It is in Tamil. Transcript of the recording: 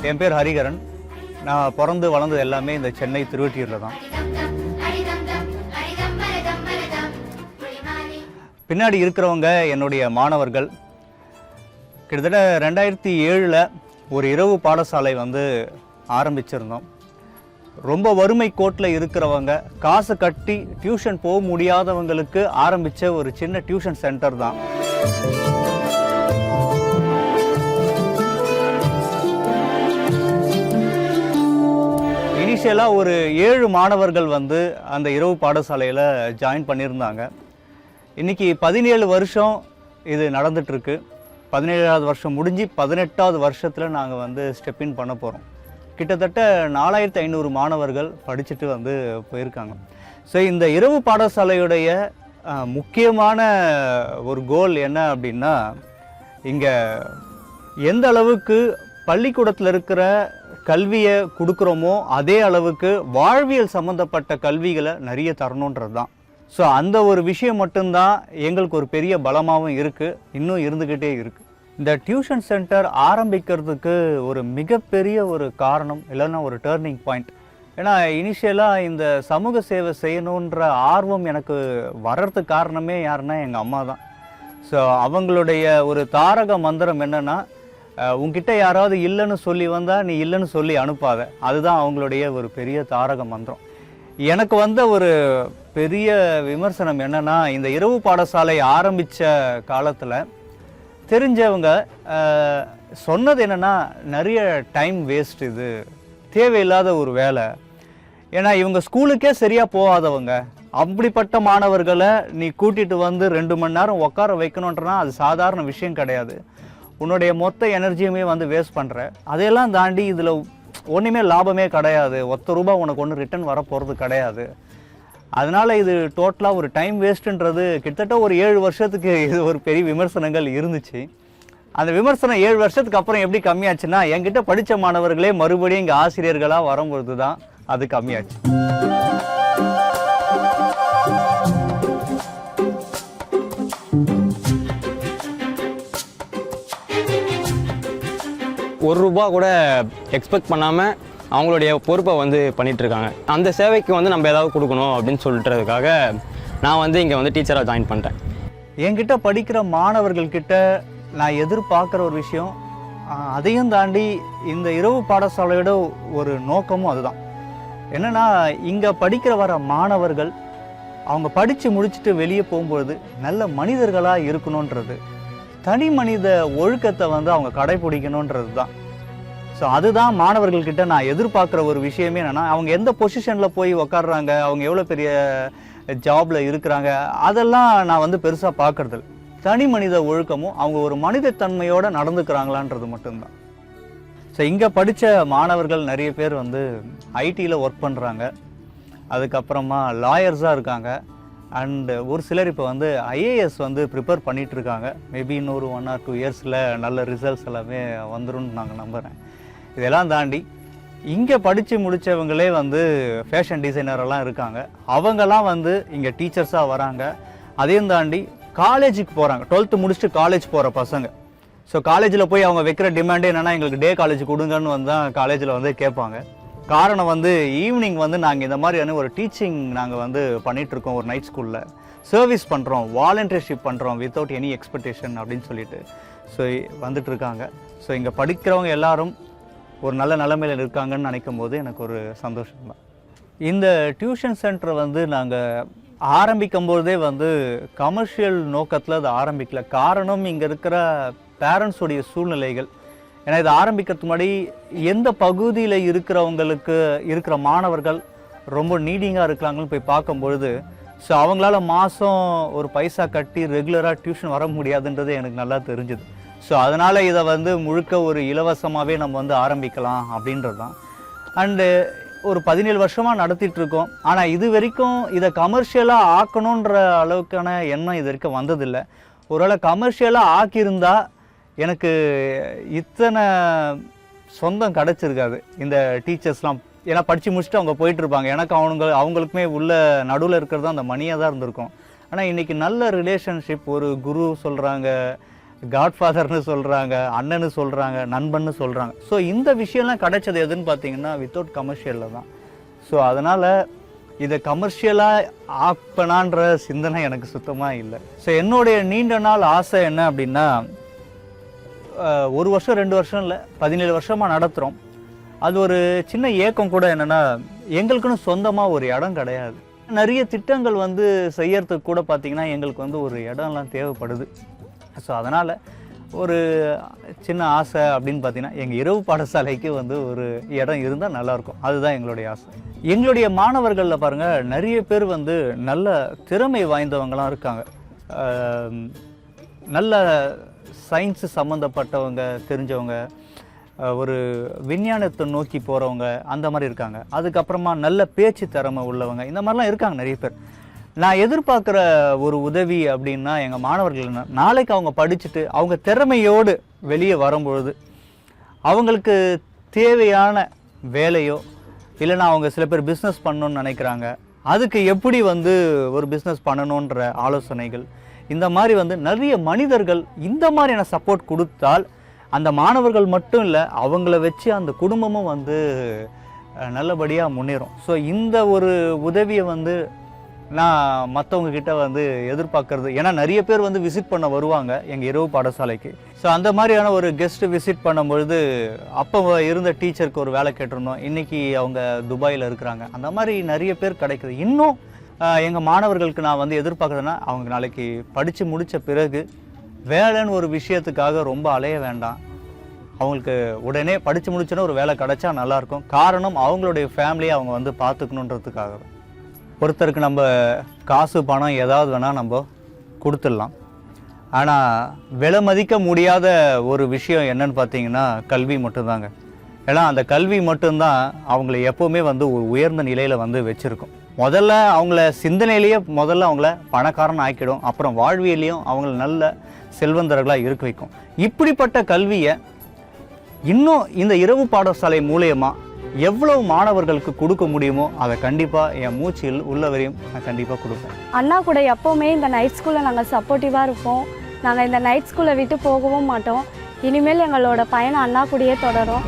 என் பேர் ஹரிகரன். நான் பிறந்து வளர்ந்தது எல்லாமே இந்த சென்னை திருவொற்றியூரில் தான். பின்னாடி இருக்கிறவங்க என்னுடைய மாணவர்கள். கிட்டத்தட்ட 2007 ஒரு இரவு பாடசாலை ஆரம்பிச்சிருந்தோம். ரொம்ப வறுமை கோட்டில் இருக்கிறவங்க, காசு கட்டி டியூஷன் போக முடியாதவங்களுக்கு ஆரம்பித்த ஒரு சின்ன டியூஷன் சென்டர் தான். இனிஷியலாக ஒரு 7 மாணவர்கள் அந்த இரவு பாடசாலையில் ஜாயின் பண்ணியிருந்தாங்க. இன்றைக்கி 17 வருஷம் இது நடந்துகிட்ருக்கு. 17வது வருஷம் முடிஞ்சு 18வது வருஷத்தில் நாங்கள் ஸ்டெப்பின் பண்ண போகிறோம். கிட்டத்தட்ட 4500 மாணவர்கள் படிச்சுட்டு போயிருக்காங்க. ஸோ இந்த இரவு பாடசாலையுடைய முக்கியமான ஒரு கோல் என்ன அப்படின்னா, இங்கே எந்த அளவுக்கு பள்ளிக்கூடத்தில் இருக்கிற கல்வியை கொடுக்குறோமோ அதே அளவுக்கு வாழ்வியல் சம்மந்தப்பட்ட கல்விகளை நிறைய தரணுன்றது தான். ஸோ அந்த ஒரு விஷயம் மட்டும்தான் எங்களுக்கு ஒரு பெரிய பலமாகவும் இருக்குது, இன்னும் இருந்துக்கிட்டே இருக்குது. இந்த டியூஷன் சென்டர் ஆரம்பிக்கிறதுக்கு ஒரு மிகப்பெரிய ஒரு காரணம், இல்லைன்னா ஒரு டேர்னிங் பாயிண்ட். ஏன்னா இனிஷியலாக இந்த சமூக சேவை செய்யணுன்ற ஆர்வம் எனக்கு வர்றதுக்கு காரணமே யாருன்னா எங்கள் அம்மா தான். ஸோ அவங்களுடைய ஒரு தாரக மந்திரம் என்னென்னா, உங்ககிட்ட யாராவது இல்லைன்னு சொல்லி வந்தால் நீ இல்லைன்னு சொல்லி அனுப்பாத. அதுதான் அவங்களுடைய ஒரு பெரிய தாரக மந்திரம். எனக்கு ஒரு பெரிய விமர்சனம் என்னென்னா, இந்த இரவு பாடசாலை ஆரம்பித்த காலத்தில் தெரிஞ்சவங்க சொன்னது என்னென்னா, நிறைய டைம் வேஸ்ட், இது தேவையில்லாத ஒரு வேலை. ஏன்னா இவங்க ஸ்கூலுக்கே சரியாக போகாதவங்க, அப்படிப்பட்ட மாணவர்களை நீ கூட்டிகிட்டு 2 மணி நேரம் உட்கார வைக்கணுன்றனா அது சாதாரண விஷயம் கிடையாது. உன்னுடைய மொத்த எனர்ஜியுமே வேஸ்ட் பண்ணுற. அதையெல்லாம் தாண்டி இதில் ஒன்றுமே லாபமே கிடையாது. ₹1 உனக்கு ஒன்று ரிட்டர்ன் வரப்போகிறது கிடையாது. அதனால் இது டோட்டலாக ஒரு டைம் வேஸ்ட்டுன்றது கிட்டத்தட்ட ஒரு 7 வருஷத்துக்கு இது ஒரு பெரிய விமர்சனங்கள் இருந்துச்சு. அந்த விமர்சனம் 7 வருஷத்துக்கு அப்புறம் எப்படி கம்மியாச்சுன்னா, என்கிட்ட படித்த மாணவர்களே மறுபடியும் இங்கே ஆசிரியர்களாக வரும்பொழுது தான் அது கம்மியாச்சு. ₹1 கூட எக்ஸ்பெக்ட் பண்ணாமல் அவங்களுடைய பொறுப்பை பண்ணிகிட்ருக்காங்க. அந்த சேவைக்கு நம்ம ஏதாவது கொடுக்கணும் அப்படின்னு சொல்லிட்டுறதுக்காக நான் இங்கே டீச்சராக ஜாயின் பண்ணிட்டேன். என்கிட்ட படிக்கிற மாணவர்கள்கிட்ட நான் எதிர்பார்க்குற ஒரு விஷயம், அதையும் தாண்டி இந்த இரவு பாடசாலையோட ஒரு நோக்கமும் அதுதான். என்னென்னா, இங்கே படிக்கிற வர மாணவர்கள் அவங்க படித்து முடிச்சுட்டு வெளியே போகும்பொழுது நல்ல மனிதர்களாக இருக்கணுன்றது, தனி மனித ஒழுக்கத்தை அவங்க கடைபிடிக்கணுன்றது தான். ஸோ அதுதான் மாணவர்கள்கிட்ட நான் எதிர்பார்க்குற ஒரு விஷயமே. என்னென்னா, அவங்க எந்த பொசிஷனில் போய் உக்காடுறாங்க, அவங்க எவ்வளோ பெரிய ஜாபில் இருக்கிறாங்க, அதெல்லாம் நான் பெருசாக பார்க்குறதில்ல. தனி மனித ஒழுக்கமும் அவங்க ஒரு மனிதத்தன்மையோடு நடந்துக்கிறாங்களான்றது மட்டும்தான். ஸோ இங்கே படித்த மாணவர்கள் நிறைய பேர் ஐடியில் ஒர்க் பண்ணுறாங்க, அதுக்கப்புறமா லாயர்ஸாக இருக்காங்க, அண்டு ஒரு சிலர் இப்போ ஐஏஎஸ் ப்ரிப்பேர் பண்ணிகிட்ருக்காங்க. மேபி இன்னொரு 1 or 2 இயர்ஸில் நல்ல ரிசல்ட்ஸ் எல்லாமே வந்துடும் நாங்கள் நம்புகிறேன். இதெல்லாம் தாண்டி இங்கே படித்து முடித்தவங்களே ஃபேஷன் டிசைனரெல்லாம் இருக்காங்க. அவங்கெல்லாம் இங்கே டீச்சர்ஸாக வராங்க. அதையும் தாண்டி காலேஜுக்கு போகிறாங்க. 12th முடிச்சுட்டு காலேஜ் போகிற பசங்க. ஸோ காலேஜில் போய் அவங்க வைக்கிற டிமாண்டே என்னென்னா, எங்களுக்கு டே காலேஜ் கொடுங்கன்னு தான் காலேஜில் கேட்பாங்க. காரணம் ஈவினிங் நாங்கள் இந்த மாதிரியான ஒரு டீச்சிங் நாங்கள் பண்ணிகிட்ருக்கோம். ஒரு நைட் ஸ்கூலில் சர்வீஸ் பண்ணுறோம், வாலண்டியர்ஷிப் பண்ணுறோம் வித்தவுட் எனி எக்ஸ்பெக்டேஷன் அப்படின்னு சொல்லிட்டு ஸோ வந்துட்டுருக்காங்க. ஸோ இங்கே படிக்கிறவங்க எல்லாரும் ஒரு நல்ல நிலைமையில் இருக்காங்கன்னு நினைக்கும் போது எனக்கு ஒரு சந்தோஷம் தான். இந்த டியூஷன் சென்டரை நாங்கள் ஆரம்பிக்கும் போதே கமர்ஷியல் நோக்கத்தில் அதை ஆரம்பிக்கல. காரணம் இங்கே இருக்கிற பேரண்ட்ஸுடைய சூழ்நிலைகள். ஏன்னா இது ஆரம்பிக்கிறதுக்கு முன்னாடி எந்த பகுதியில் இருக்கிறவங்களுக்கு இருக்கிற மாணவர்கள் ரொம்ப நீடிங்காக இருக்கிறாங்கன்னு போய் பார்க்கும்பொழுது, ஸோ அவங்களால மாதம் ஒரு பைசா கட்டி ரெகுலராக டியூஷன் வர முடியாதுன்றது எனக்கு நல்லா தெரிஞ்சுது. ஸோ அதனால் இதை முழுக்க ஒரு இலவசமாகவே நம்ம ஆரம்பிக்கலாம் அப்படின்றது தான். அண்டு ஒரு 17 வருஷமாக நடத்திட்டுருக்கோம். ஆனால் இது வரைக்கும் இதை கமர்ஷியலாக ஆக்கணுன்ற அளவுக்கான எண்ணம் இது வரைக்கும் வந்ததில்லை. ஒருவேளை கமர்ஷியலாக ஆக்கியிருந்தால் எனக்கு இத்தனை சொந்தம் கிடச்சிருக்காது. இந்த டீச்சர்ஸ்லாம் ஏன்னா படித்து முடிச்சுட்டு அவங்க போயிட்டுருப்பாங்க. எனக்கு அவங்களுக்குமே உள்ள நடுவில் இருக்கிறது அந்த மணியாக தான் இருந்திருக்கும். ஆனால் இன்றைக்கி நல்ல ரிலேஷன்ஷிப், ஒரு குரு சொல்கிறாங்க, காட்ஃபாதர்னு சொல்கிறாங்க, அண்ணன்னு சொல்கிறாங்க, நண்பன்னு சொல்கிறாங்க. ஸோ இந்த விஷயம்லாம் கிடைச்சது எதுன்னு பார்த்தீங்கன்னா வித்தவுட் கமர்ஷியலில் தான். ஸோ அதனால் இதை கமர்ஷியலாக ஆப்பனான்ற சிந்தனை எனக்கு சுத்தமாக இல்லை. ஸோ என்னுடைய நீண்ட நாள் ஆசை என்ன அப்படின்னா, 1 வருஷம் 2 வருஷம் இல்லை, 17 வருஷமாக நடத்துகிறோம். அது ஒரு சின்ன ஏக்கம் கூட என்னென்னா, எங்களுக்குன்னு சொந்தமாக ஒரு இடம் கிடையாது. நிறைய திட்டங்கள் வந்து செய்யறதுக்கு கூட பார்த்திங்கன்னா எங்களுக்கு வந்து ஒரு இடம்லாம் தேவைப்படுது. ஸோ அதனால் ஒரு சின்ன ஆசை அப்படின்னு பார்த்திங்கன்னா, எங்கள் இரவு பாடசாலைக்கு வந்து ஒரு இடம் இருந்தால் நல்லாயிருக்கும். அதுதான் எங்களுடைய ஆசை. எங்களுடைய மாணவர்களில் பாருங்கள், நிறைய பேர் வந்து நல்ல திறமை வாய்ந்தவங்களாம் இருக்காங்க. நல்ல சயின்ஸு சம்மந்தப்பட்டவங்க, தெரிஞ்சவங்க, ஒரு விஞ்ஞானத்தை நோக்கி போகிறவங்க அந்த மாதிரி இருக்காங்க. அதுக்கப்புறமா நல்ல பேச்சு திறமை உள்ளவங்க, இந்த மாதிரிலாம் இருக்காங்க நிறைய பேர். நான் எதிர்பார்க்குற ஒரு உதவி அப்படின்னா, எங்கள் மாணவர்கள் நாளைக்கு அவங்க படிச்சுட்டு அவங்க திறமையோடு வெளியே வரும்பொழுது அவங்களுக்கு தேவையான வேலையோ, இல்லைன்னா அவங்க சில பேர் பிஸ்னஸ் பண்ணணுன்னு நினைக்கிறாங்க, அதுக்கு எப்படி வந்து ஒரு பிஸ்னஸ் பண்ணணுன்ற ஆலோசனைகள், இந்த மாதிரி வந்து நிறைய மனிதர்கள் இந்த மாதிரியான சப்போர்ட் கொடுத்தால் அந்த மாணவர்கள் மட்டும் இல்லை, அவங்கள வச்சு அந்த குடும்பமும் வந்து நல்லபடியாக முன்னேறும். ஸோ இந்த ஒரு உதவியை வந்து நான் மற்றவங்க கிட்ட வந்து எதிர்பார்க்கறது. ஏன்னா நிறைய பேர் வந்து விசிட் பண்ண வருவாங்க எங்கள் இரவு பாடசாலைக்கு. ஸோ அந்த மாதிரியான ஒரு கெஸ்ட்டு விசிட் பண்ணும்பொழுது அப்போ இருந்த டீச்சருக்கு ஒரு வேலை கேட்டிருந்தோம், இன்றைக்கி அவங்க துபாயில் இருக்கிறாங்க. அந்த மாதிரி நிறைய பேர் கிடைக்குது. இன்னும் எங்கள் மாணவர்களுக்கு நான் வந்து எதிர்பார்க்குறேன்னா, அவங்க நாளைக்கு படித்து முடித்த பிறகு வேலைன்னு ஒரு விஷயத்துக்காக ரொம்ப அலைய வேண்டாம். அவங்களுக்கு உடனே படித்து முடிச்சோன்னா ஒரு வேலை கிடைச்சா நல்லாயிருக்கும். காரணம் அவங்களுடைய ஃபேமிலியை அவங்க வந்து பார்த்துக்கணுன்றதுக்காக தான். ஒருத்தருக்கு நம்ம காசு பணம் ஏதாவது வேணால் நம்ம கொடுத்துடலாம். ஆனால் விலை மதிக்க முடியாத ஒரு விஷயம் என்னன்னு பார்த்தீங்கன்னா கல்வி மட்டும்தாங்க. ஏன்னா அந்த கல்வி மட்டும்தான் அவங்கள எப்போவுமே வந்து ஒரு உயர்ந்த நிலையில் வந்து வச்சுருக்கும். முதல்ல அவங்கள சிந்தனையிலேயே முதல்ல அவங்கள பணக்காரன் ஆக்கிடும், அப்புறம் வாழ்வியலையும் அவங்கள நல்ல செல்வந்தர்களாக இருக்க வைக்கும். இப்படிப்பட்ட கல்வியை இன்னும் இந்த இரவு பாடசாலை மூலயமா எவ்வளவு மாணவர்களுக்கு கொடுக்க முடியுமோ அதை கண்டிப்பாக என் மூச்சில் உள்ளவரையும் நான் கண்டிப்பாக கொடுப்பேன். அண்ணா கூட எப்போவுமே இந்த நைட் ஸ்கூலில் நாங்கள் சப்போர்ட்டிவாக இருப்போம். நாங்கள் இந்த நைட் ஸ்கூலை விட்டு போகவும் மாட்டோம். இனிமேல் எங்களோட பயணம் அண்ணா கூடயே தொடரும்.